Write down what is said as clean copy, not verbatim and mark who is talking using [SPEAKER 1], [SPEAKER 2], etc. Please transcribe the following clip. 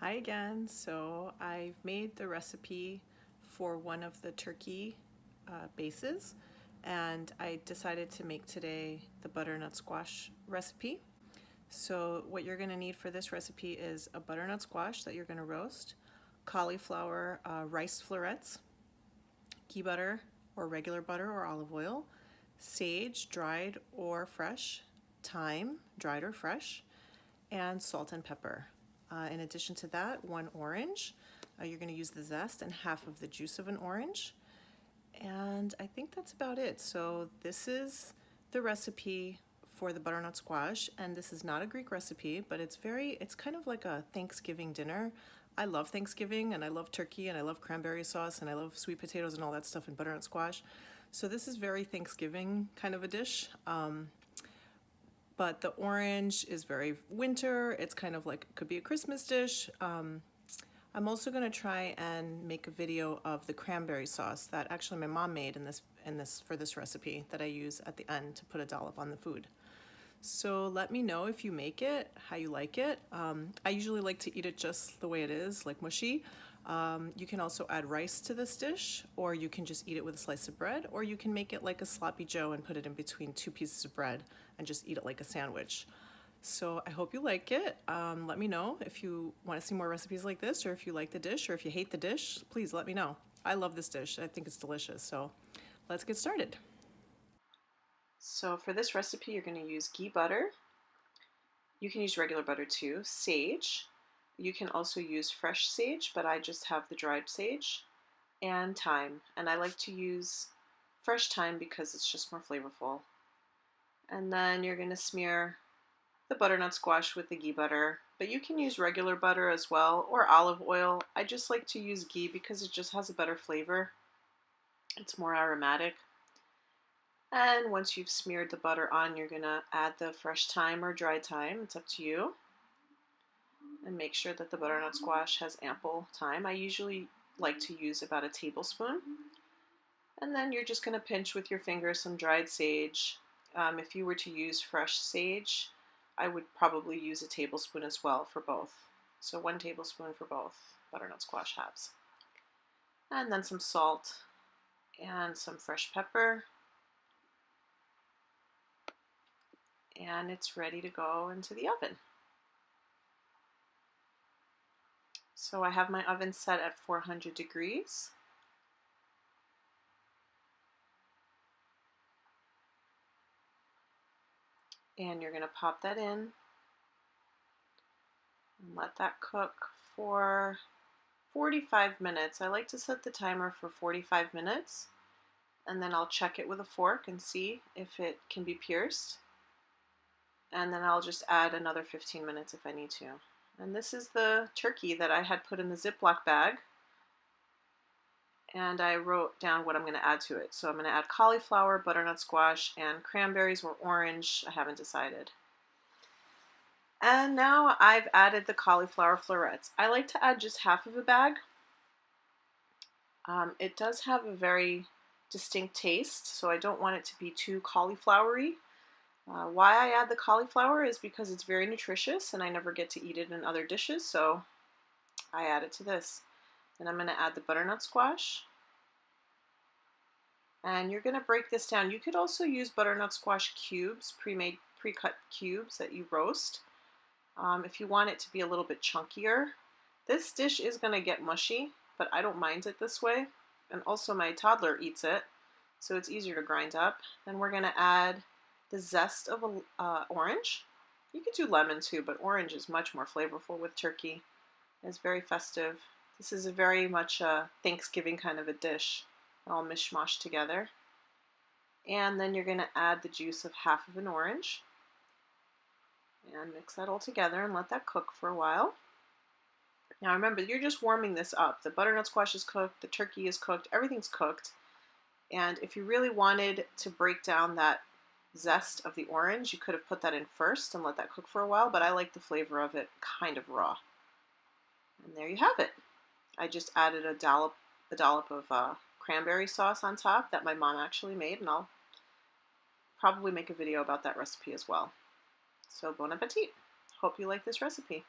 [SPEAKER 1] Hi again. So I've made the recipe for one of the turkey bases, and I decided to make today the butternut squash recipe. So what you're going to need for this recipe is a butternut squash that you're going to roast, cauliflower rice florets, ghee butter or regular butter or olive oil, sage, dried or fresh, thyme, dried or fresh, and salt and pepper. In addition to that, one orange. You're going to use the zest and half of the juice of an orange. And I think that's about it. So this is the recipe for the butternut squash, and this is not a Greek recipe, but it's kind of like a Thanksgiving dinner. I love Thanksgiving, and I love turkey, and I love cranberry sauce, and I love sweet potatoes and all that stuff in butternut squash. So this is very Thanksgiving kind of a dish. But the orange is very winter. It's kind of like, could be a Christmas dish. I'm also going to try and make a video of the cranberry sauce that actually my mom made for this recipe that I use at the end to put a dollop on the food. So let me know if you make it, how you like it. I usually like to eat it just the way it is, like mushy. You can also add rice to this dish, or you can just eat it with a slice of bread, or you can make it like a sloppy joe and put it in between two pieces of bread and just eat it like a sandwich. So I hope you like it. Let me know if you want to see more recipes like this, or if you like the dish, or if you hate the dish, please let me know. I love this dish. I think it's delicious. So let's get started. So for this recipe, you're going to use ghee butter. You can use regular butter too. Sage. You can also use fresh sage, but I just have the dried sage. And thyme. And I like to use fresh thyme because it's just more flavorful. And then you're going to smear the butternut squash with the ghee butter, but you can use regular butter as well, or olive oil. I just like to use ghee because it just has a better flavor. It's more aromatic. And once you've smeared the butter on, you're going to add the fresh thyme or dried thyme. It's up to you. And make sure that the butternut squash has ample thyme. I usually like to use about a tablespoon. And then you're just going to pinch with your finger some dried sage. If you were to use fresh sage, I would probably use a tablespoon as well for both. So 1 tablespoon for both butternut squash halves. And then some salt and some fresh pepper. And it's ready to go into the oven. So I have my oven set at 400 degrees. And you're going to pop that in and let that cook for 45 minutes. I like to set the timer for 45 minutes, and then I'll check it with a fork and see if it can be pierced. And then I'll just add another 15 minutes if I need to. And this is the turkey that I had put in the Ziploc bag. And I wrote down what I'm going to add to it. So I'm going to add cauliflower, butternut squash, and cranberries or orange. I haven't decided. And now I've added the cauliflower florets. I like to add just half of a bag. It does have a very distinct taste, so I don't want it to be too cauliflowery. Why I add the cauliflower is because it's very nutritious and I never get to eat it in other dishes, so I add it to this. And I'm going to add the butternut squash. And you're going to break this down. You could also use butternut squash cubes, pre-cut cubes that you roast. If you want it to be a little bit chunkier. This dish is going to get mushy, but I don't mind it this way. And also my toddler eats it, so it's easier to grind up. Then we're going to add the zest of an orange. You could do lemon too, but orange is much more flavorful with turkey. It's very festive. This is a very much a Thanksgiving kind of a dish, all mishmash together. And then you're going to add the juice of half of an orange. And mix that all together and let that cook for a while. Now remember, you're just warming this up. The butternut squash is cooked, the turkey is cooked, everything's cooked. And if you really wanted to break down that zest of the orange, you could have put that in first and let that cook for a while, but I like the flavor of it kind of raw. And there you have it. I just added a dollop of cranberry sauce on top that my mom actually made, and I'll probably make a video about that recipe as well. So bon appetit. Hope you like this recipe.